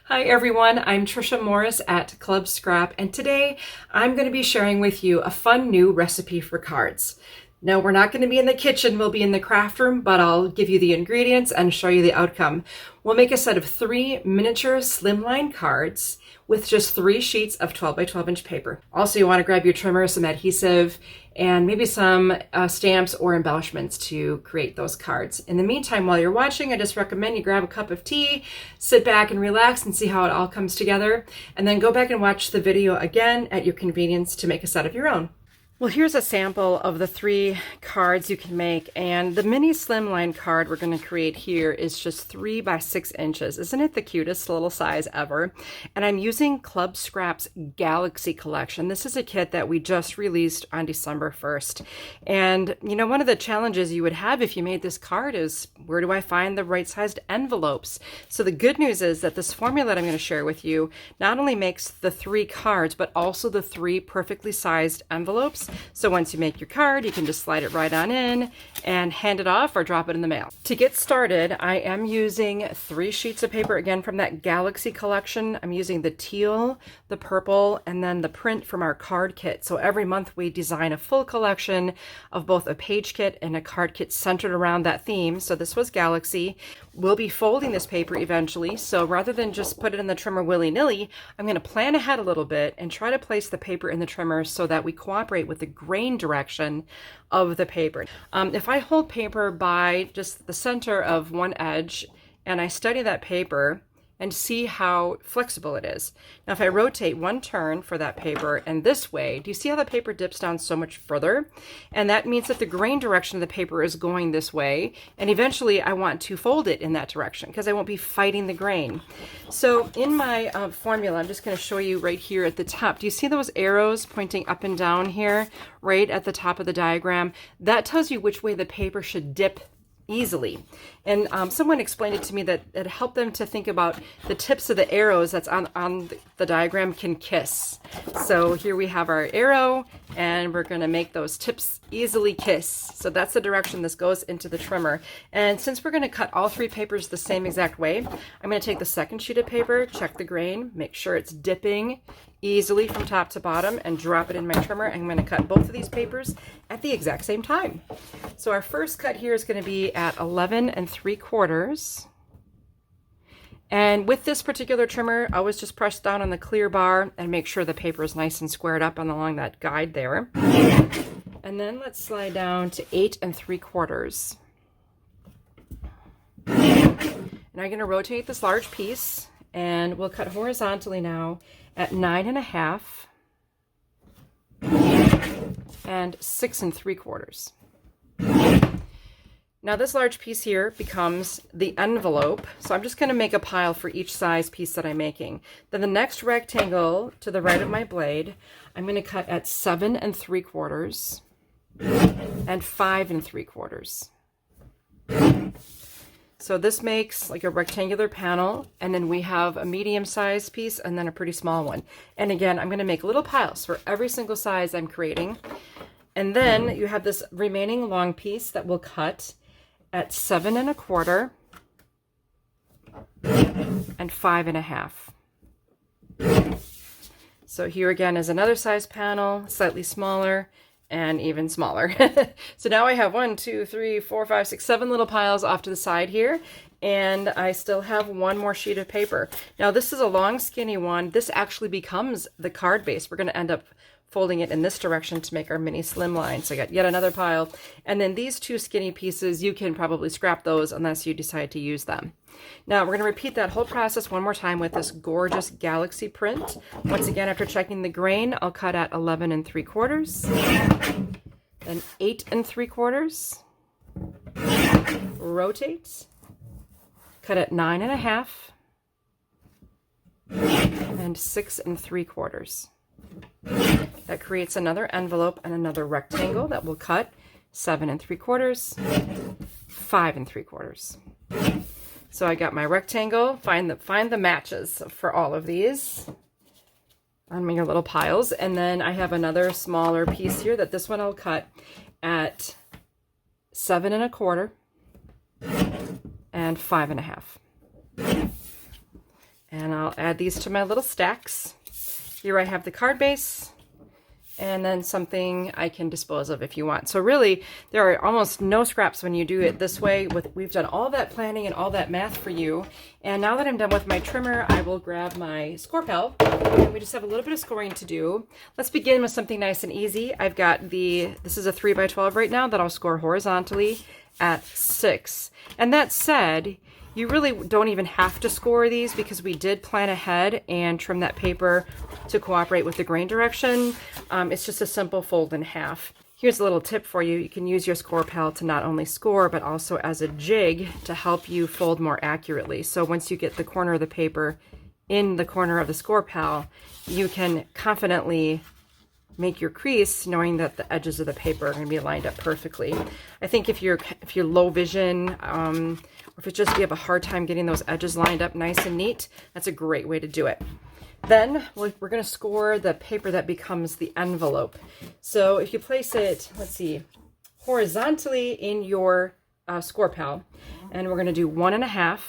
Hi everyone, I'm Tricia Morris at Club Scrap, and today I'm going to be sharing with you a fun new recipe for cards. No, we're not going to be in the kitchen, we'll be in the craft room, but I'll give you the ingredients and show you the outcome. We'll make a set of 3 miniature slimline cards with just 3 sheets of 12 by 12 inch paper. Also, you want to grab your trimmer, some adhesive, and maybe some stamps or embellishments to create those cards. In the meantime, while you're watching, I just recommend you grab a cup of tea, sit back and relax and see how it all comes together, and then go back and watch the video again at your convenience to make a set of your own. Well, here's a sample of the 3 cards you can make, and the mini slimline card we're going to create here is just 3 by 6 inches. Isn't it the cutest little size ever? And I'm using Club Scrap's Galaxy collection. This is a kit that we just released on December 1st. And you know, one of the challenges you would have if you made this card is, where do I find the right sized envelopes? So the good news is that this formula that I'm going to share with you not only makes the 3 cards, but also the 3 perfectly sized envelopes. So once you make your card, you can just slide it right on in and hand it off or drop it in the mail. To get started, I am using 3 sheets of paper, again from that Galaxy collection. I'm using the teal, the purple, and then the print from our card kit. So every month we design a full collection of both a page kit and a card kit centered around that theme. So this was Galaxy. We'll be folding this paper eventually, so rather than just put it in the trimmer willy-nilly, I'm going to plan ahead a little bit and try to place the paper in the trimmer so that we cooperate with the grain direction of the paper. If I hold paper by just the center of one edge and I study that paper and see how flexible it is. Now if I rotate one turn for that paper and this way, do you see how the paper dips down so much further? And that means that the grain direction of the paper is going this way, and eventually I want to fold it in that direction because I won't be fighting the grain. So in my formula, I'm just going to show you right here at the top. Do you see those arrows pointing up and down here right at the top of the diagram? That tells you which way the paper should dip easily. And someone explained it to me that it helped them to think about the tips of the arrows that's on the diagram can kiss. So here we have our arrow, and we're going to make those tips easily kiss. So that's the direction this goes into the trimmer. And since we're going to cut all 3 papers the same exact way, I'm going to take the second sheet of paper, check the grain, make sure it's dipping easily from top to bottom, and drop it in my trimmer. I'm going to cut both of these papers at the exact same time. So our first cut here is going to be at 11 3/4. And with this particular trimmer, I always just press down on the clear bar and make sure the paper is nice and squared up and along that guide there. And then let's slide down to 8 3/4. And I'm going to rotate this large piece, and we'll cut horizontally now at 9 1/2 and 6 3/4. Now this large piece here becomes the envelope, so I'm just going to make a pile for each size piece that I'm making. Then the next rectangle to the right of my blade, I'm going to cut at 7 3/4 and 5 3/4. So this makes like a rectangular panel, and then we have a medium-sized piece and then a pretty small one. And again, I'm going to make little piles for every single size I'm creating. And then you have this remaining long piece that we'll cut at 7 1/4 and 5 1/2. So here again is another size panel, slightly smaller and even smaller. So now I have 1, 2, 3, 4, 5, 6, 7 little piles off to the side here, and I still have 1 more sheet of paper. Now this is a long skinny one. This actually becomes the card base. We're going to end up folding it in this direction to make our mini slimline. So I got yet another pile, and then these 2 skinny pieces, you can probably scrap those unless you decide to use them. Now we're going to repeat that whole process one more time with this gorgeous Galaxy print. Once again, after checking the grain, I'll cut at 11 3/4, then 8 3/4, rotate, cut at 9 1/2 and 6 3/4. That creates another envelope and another rectangle that we'll cut 7 3/4, 5 3/4. So I got my rectangle. Find the matches for all of these on your little piles, and then I have another smaller piece here that this one I'll cut at 7 1/4 and 5 1/2. And I'll add these to my little stacks. Here I have the card base, and then something I can dispose of if you want. So really, there are almost no scraps when you do it this way. We've done all that planning and all that math for you. And now that I'm done with my trimmer, I will grab my score pal. And we just have a little bit of scoring to do. Let's begin with something nice and easy. I've got this is a 3x12 right now that I'll score horizontally at 6. And that said, you really don't even have to score these because we did plan ahead and trim that paper to cooperate with the grain direction. It's just a simple fold in half. Here's a little tip for you. You can use your score pal to not only score, but also as a jig to help you fold more accurately. So once you get the corner of the paper in the corner of the score pal, you can confidently make your crease knowing that the edges of the paper are going to be lined up perfectly. I think if you're low vision, or if it's just you have a hard time getting those edges lined up nice and neat, that's a great way to do it. Then we're going to score the paper that becomes the envelope. So if you place it, let's see, horizontally in your score pal, and we're going to do 1.5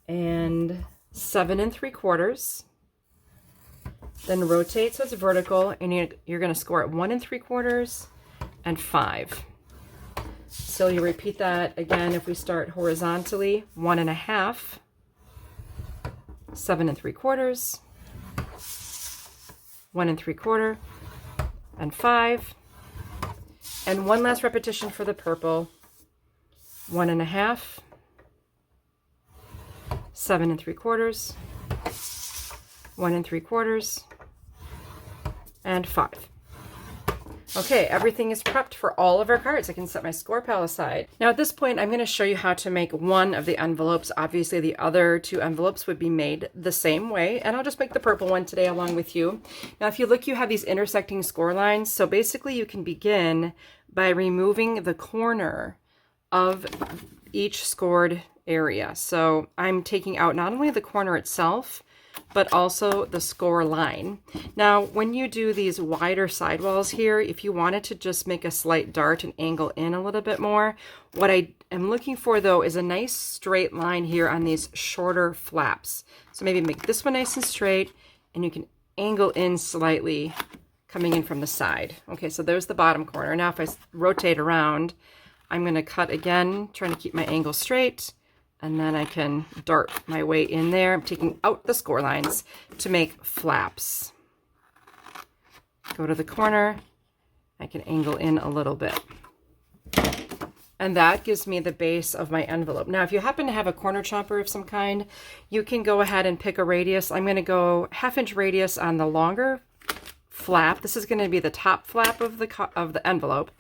and 7 3/4. Then rotate so it's vertical, and you're going to score at 1 3/4 and 5. So you repeat that again. If we start horizontally, 1.5, 7 3/4, 1 3/4, and 5. And one last repetition for the purple, 1.5, 7 3/4, 1 3/4, and 5. Okay, everything is prepped for all of our cards. I can set my score pal aside. Now at this point, I'm going to show you how to make one of the envelopes. Obviously, the other 2 envelopes would be made the same way, and I'll just make the purple one today along with you. Now, if you look, you have these intersecting score lines. So basically, you can begin by removing the corner of each scored area. So I'm taking out not only the corner itself, but also the score line. Now, when you do these wider sidewalls here, if you wanted to just make a slight dart and angle in a little bit more, what I am looking for though is a nice straight line here on these shorter flaps. So maybe make this one nice and straight, and you can angle in slightly coming in from the side. Okay, so there's the bottom corner. Now if I rotate around, I'm going to cut again, trying to keep my angle straight, and then I can dart my way in there. I'm taking out the score lines to make flaps. Go to the corner. I can angle in a little bit. And that gives me the base of my envelope. Now, if you happen to have a corner chomper of some kind, you can go ahead and pick a radius. I'm going to go 1/2 inch radius on the longer flap. This is going to be the top flap of the envelope.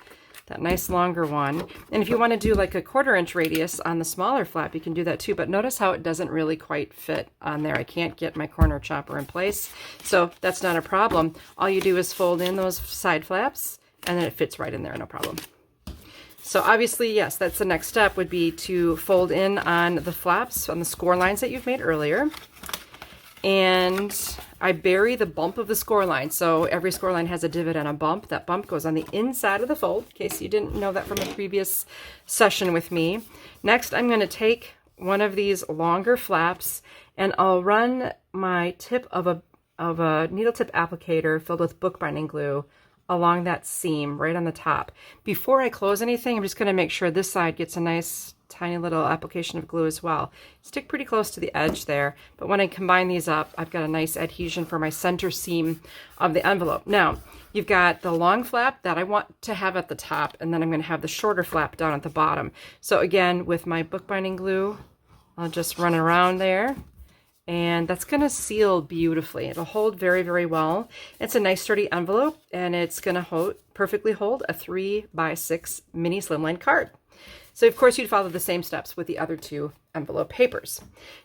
That nice longer one. And if you want to do like a 1/4 inch radius on the smaller flap, you can do that too. But notice how it doesn't really quite fit on there. I can't get my corner chopper in place. So that's not a problem. All you do is fold in those side flaps, and then it fits right in there, no problem. So obviously, yes, that's the next step, would be to fold in on the flaps, on the score lines that you've made earlier. And I bury the bump of the score line. So every score line has a divot and a bump. That bump goes on the inside of the fold, in case you didn't know that from a previous session with me. Next, I'm going to take one of these longer flaps, and I'll run my tip of a needle tip applicator filled with bookbinding glue along that seam right on the top. Before I close anything, I'm just going to make sure this side gets a nice tiny little application of glue as well. Stick pretty close to the edge there, but when I combine these up, I've got a nice adhesion for my center seam of the envelope. Now, you've got the long flap that I want to have at the top, and then I'm going to have the shorter flap down at the bottom. So again, with my bookbinding glue, I'll just run around there, and that's going to seal beautifully. It'll hold very, very well. It's a nice sturdy envelope, and it's going to perfectly hold a 3x6 mini slimline card. So of course you'd follow the same steps with the other 2 envelope papers.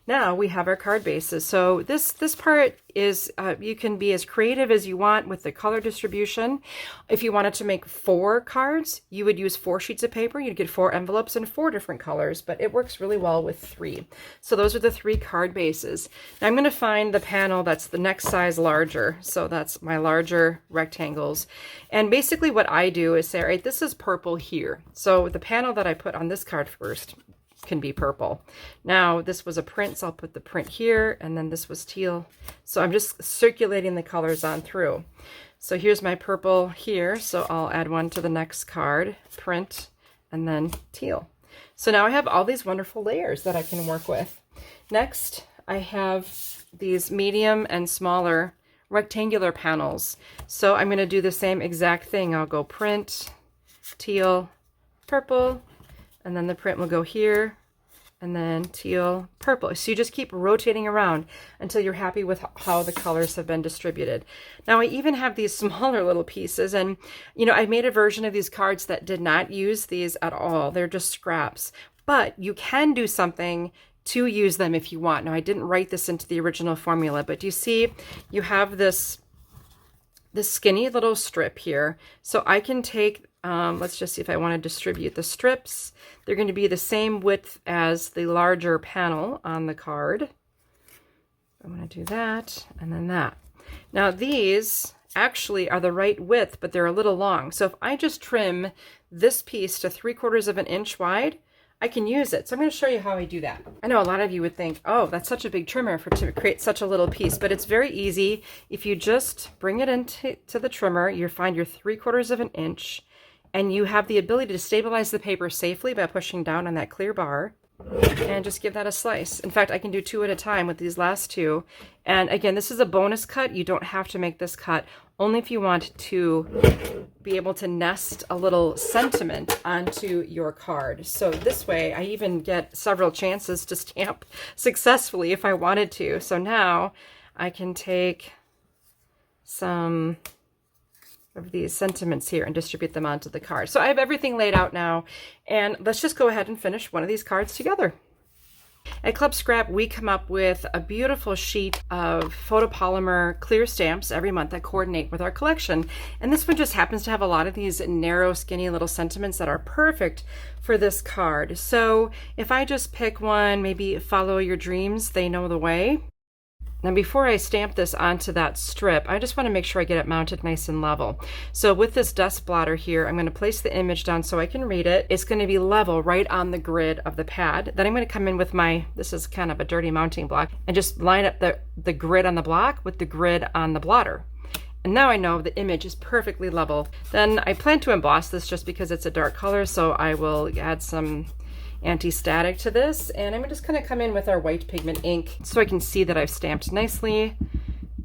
Now we have our card bases. So this part is, you can be as creative as you want with the color distribution. If you wanted to make 4 cards, you would use 4 sheets of paper. You'd get 4 envelopes in 4 different colors, but it works really well with 3. So those are the 3 card bases. Now I'm going to find the panel that's the next size larger. So that's my larger rectangles. And basically what I do is say, all right, this is purple here. So the panel that I put on this card first, can be purple. Now this was a print, so I'll put the print here, and then this was teal. So I'm just circulating the colors on through. So here's my purple here, so I'll add one to the next card, print, and then teal. So now I have all these wonderful layers that I can work with. Next, I have these medium and smaller rectangular panels. So I'm going to do the same exact thing. I'll go print, teal, purple, and then the print will go here, and then teal, purple. So you just keep rotating around until you're happy with how the colors have been distributed. Now I even have these smaller little pieces, and you know, I made a version of these cards that did not use these at all. They're just scraps, but you can do something to use them if you want. Now I didn't write this into the original formula, but do you see you have this skinny little strip here. So I can take, let's just see if I want to distribute the strips. They're going to be the same width as the larger panel on the card. I'm going to do that and then that. Now these actually are the right width, but they're a little long. So if I just trim this piece to 3/4 of an inch wide, I can use it. So I'm going to show you how I do that. I know a lot of you would think, oh, that's such a big trimmer to create such a little piece, but it's very easy. If you just bring it into the trimmer, you find your 3/4 of an inch, and you have the ability to stabilize the paper safely by pushing down on that clear bar and just give that a slice. In fact, I can do 2 at a time with these last 2. And again, this is a bonus cut. You don't have to make this cut, only if you want to be able to nest a little sentiment onto your card. So this way, I even get several chances to stamp successfully if I wanted to. So now I can take some of these sentiments here and distribute them onto the card. So I have everything laid out now, and let's just go ahead and finish one of these cards together. At Club Scrap, we come up with a beautiful sheet of photopolymer clear stamps every month that coordinate with our collection. And this one just happens to have a lot of these narrow, skinny little sentiments that are perfect for this card. So if I just pick one, maybe Follow Your Dreams, They Know the Way. Now before I stamp this onto that strip, I just want to make sure I get it mounted nice and level. So with this dust blotter here, I'm going to place the image down so I can read it. It's going to be level right on the grid of the pad. Then I'm going to come in with my, this is kind of a dirty mounting block, and just line up the grid on the block with the grid on the blotter. And now I know the image is perfectly level. Then I plan to emboss this just because it's a dark color, so I will add some anti-static to this, and I'm just going to come in with our white pigment ink so I can see that I've stamped nicely,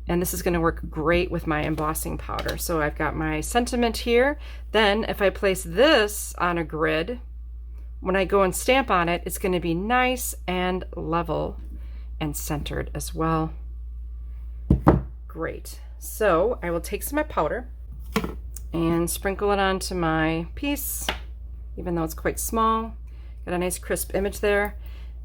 and this is going to work great with my embossing powder. So I've got my sentiment here. Then if I place this on a grid, when I go and stamp on it, it's going to be nice and level and centered as well. Great. So I will take some of my powder and sprinkle it onto my piece, even though it's quite small. Got a nice crisp image there,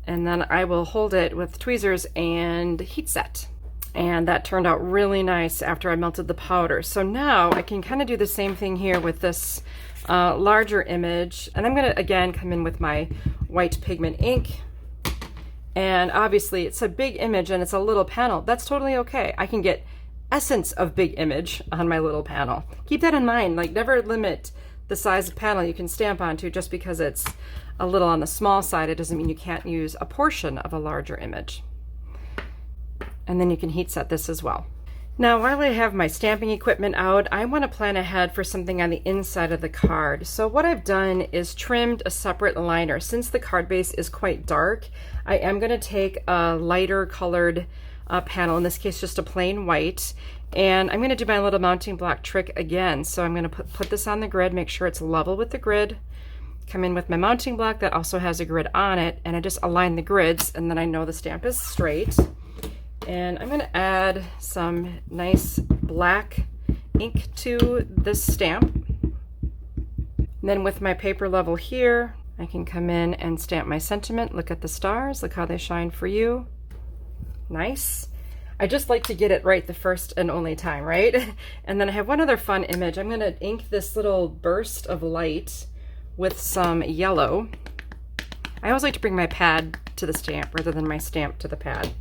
and then I will hold it with tweezers and heat set. And that turned out really nice after I melted the powder. So now I can kind of do the same thing here with this larger image, and I'm going to again come in with my white pigment ink. And obviously it's a big image and it's a little panel. That's totally okay. I can get essence of big image on my little panel. Keep that in mind. Like, never limit the size of panel you can stamp onto just because it's a little on the small side. It doesn't mean you can't use a portion of a larger image. And then you can heat set this as well. Now, while I have my stamping equipment out, I want to plan ahead for something on the inside of the card. So what I've done is trimmed a separate liner. Since the card base is quite dark, I am going to take a lighter colored panel, in this case just a plain white, and I'm going to do my little mounting block trick again. So I'm going to put this on the grid, make sure it's level with the grid, come in with my mounting block that also has a grid on it, and I just align the grids, and then I know the stamp is straight. And I'm going to add some nice black ink to this stamp. And then with my paper level here, I can come in and stamp my sentiment. Look at the stars, look how they shine for you. Nice. I just like to get it right the first and only time, right? And then I have one other fun image. I'm going to ink this little burst of light with some yellow. I always like to bring my pad to the stamp rather than my stamp to the pad.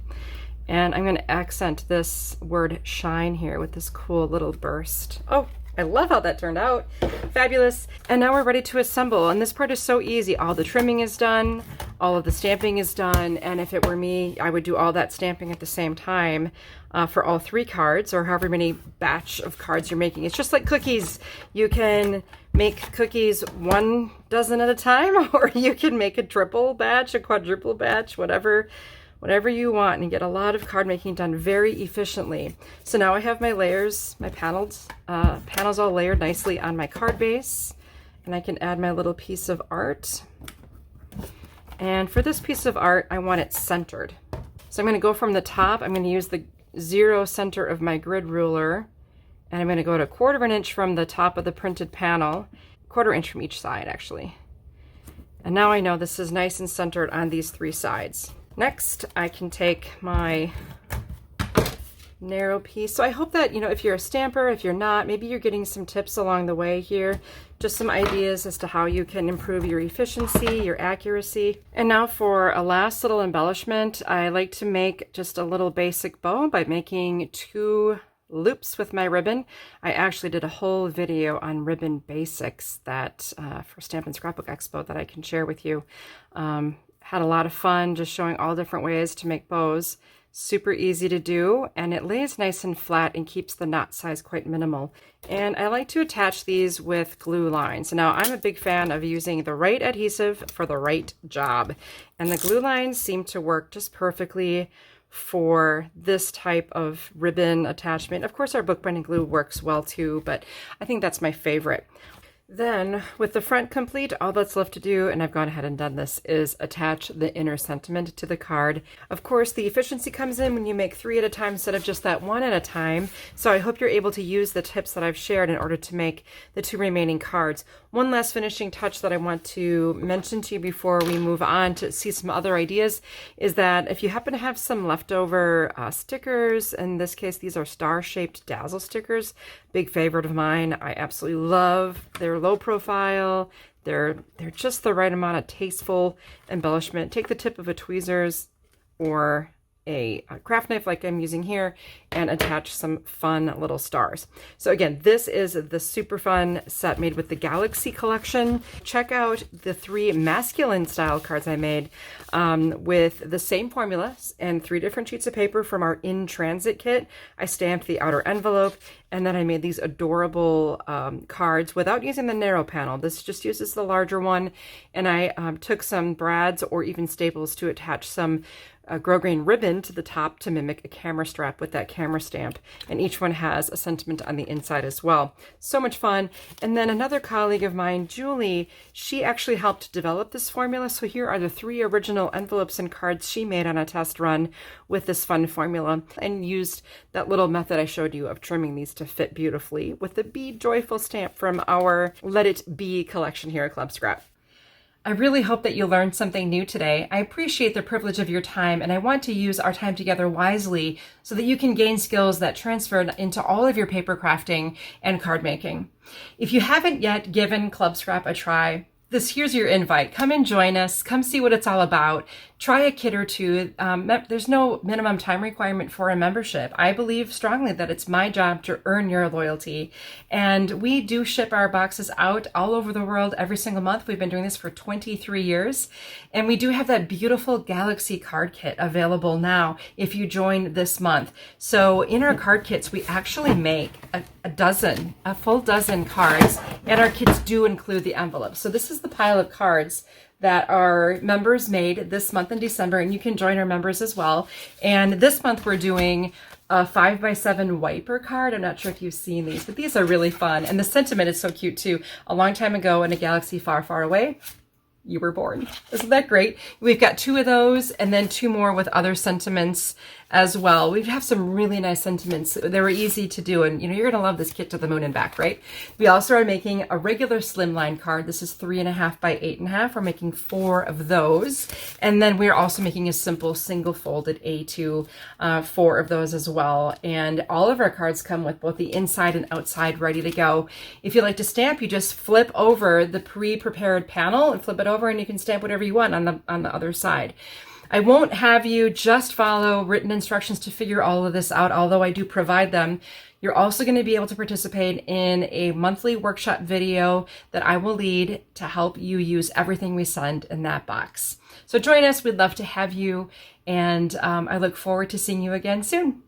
And I'm going to accent this word shine here with this cool little burst. Oh, I love how that turned out. Fabulous. And now we're ready to assemble. And this part is so easy. All the trimming is done. All of the stamping is done. And if it were me, I would do all that stamping at the same time for all 3 cards, or however many batch of cards you're making. It's just like cookies. You can make cookies 1 dozen at a time, or you can make a triple batch, a quadruple batch, whatever you want, and get a lot of card making done very efficiently. So now I have my layers, my panels all layered nicely on my card base, and I can add my little piece of art. And for this piece of art, I want it centered. So I'm going to go from the top. I'm going to use the 0 center of my grid ruler, and I'm going to go to 1/4 inch from the top of the printed panel, 1/4 inch from each side actually. And now I know this is nice and centered on these 3 sides. Next, I can take my narrow piece. So I hope that, you know, if you're a stamper, if you're not, maybe you're getting some tips along the way here, just some ideas as to how you can improve your efficiency, your accuracy. And now for a last little embellishment, I like to make just a little basic bow by making 2 loops with my ribbon. I actually did a whole video on ribbon basics that for Stampin' Scrapbook Expo that I can share with you. Had a lot of fun just showing all different ways to make bows. Super easy to do, and it lays nice and flat and keeps the knot size quite minimal. And I like to attach these with glue lines. Now, I'm a big fan of using the right adhesive for the right job, and the glue lines seem to work just perfectly for this type of ribbon attachment. Of course, our bookbinding glue works well too, but I think that's my favorite. Then, with the front complete, all that's left to do, and I've gone ahead and done this, is attach the inner sentiment to the card. Of course, the efficiency comes in when you make 3 at a time instead of just that 1 at a time. So I hope you're able to use the tips that I've shared in order to make the 2 remaining cards. One last finishing touch that I want to mention to you before we move on to see some other ideas is that if you happen to have some leftover stickers, in this case, these are star-shaped dazzle stickers, big favorite of mine. I absolutely love. They're low profile. They're just the right amount of tasteful embellishment. Take the tip of a tweezers or a craft knife like I'm using here and attach some fun little stars. So again, this is the super fun set made with the Galaxy collection. Check out the 3 masculine style cards I made with the same formula and 3 different sheets of paper from our In Transit kit. I stamped the outer envelope, and then I made these adorable cards without using the narrow panel. This just uses the larger one, and I took some brads or even staples to attach some grosgrain ribbon to the top to mimic a camera strap with that camera stamp, and each one has a sentiment on the inside as well. So much fun. And then another colleague of mine, Julie, she actually helped develop this formula. So here are the 3 original envelopes and cards she made on a test run with this fun formula, and used that little method I showed you of trimming these to fit beautifully with the Be Joyful stamp from our Let It Be collection here at Club Scrap. I really hope that you learned something new today. I appreciate the privilege of your time, and I want to use our time together wisely so that you can gain skills that transfer into all of your paper crafting and card making. If you haven't yet given Club Scrap a try, here's your invite. Come and join us. Come see what it's all about. Try a kit or 2. There's no minimum time requirement for a membership. I believe strongly that it's my job to earn your loyalty. And we do ship our boxes out all over the world every single month. We've been doing this for 23 years. And we do have that beautiful Galaxy card kit available now if you join this month. So in our card kits, we actually make a full dozen cards, and our kits do include the envelopes. So this is the pile of cards that our members made this month in December, and you can join our members as well. And this month we're doing a 5x7 wiper card. I'm not sure if you've seen these, but these are really fun. And the sentiment is so cute too. A long time ago in a galaxy far, far away, you were born. Isn't that great? We've got 2 of those, and then 2 more with other sentiments as well. We have some really nice sentiments. They were easy to do, and you're going to love this kit to the moon and back, right? We also are making a regular Slimline card. This is 3.5 by 8.5. We're making 4 of those, and then we're also making a simple single folded A2, 4 of those as well. And all of our cards come with both the inside and outside ready to go. If you like to stamp, you just flip over the pre-prepared panel and flip it over, and you can stamp whatever you want on the other side. I won't have you just follow written instructions to figure all of this out, although I do provide them. You're also going to be able to participate in a monthly workshop video that I will lead to help you use everything we send in that box. So join us. We'd love to have you, and I look forward to seeing you again soon.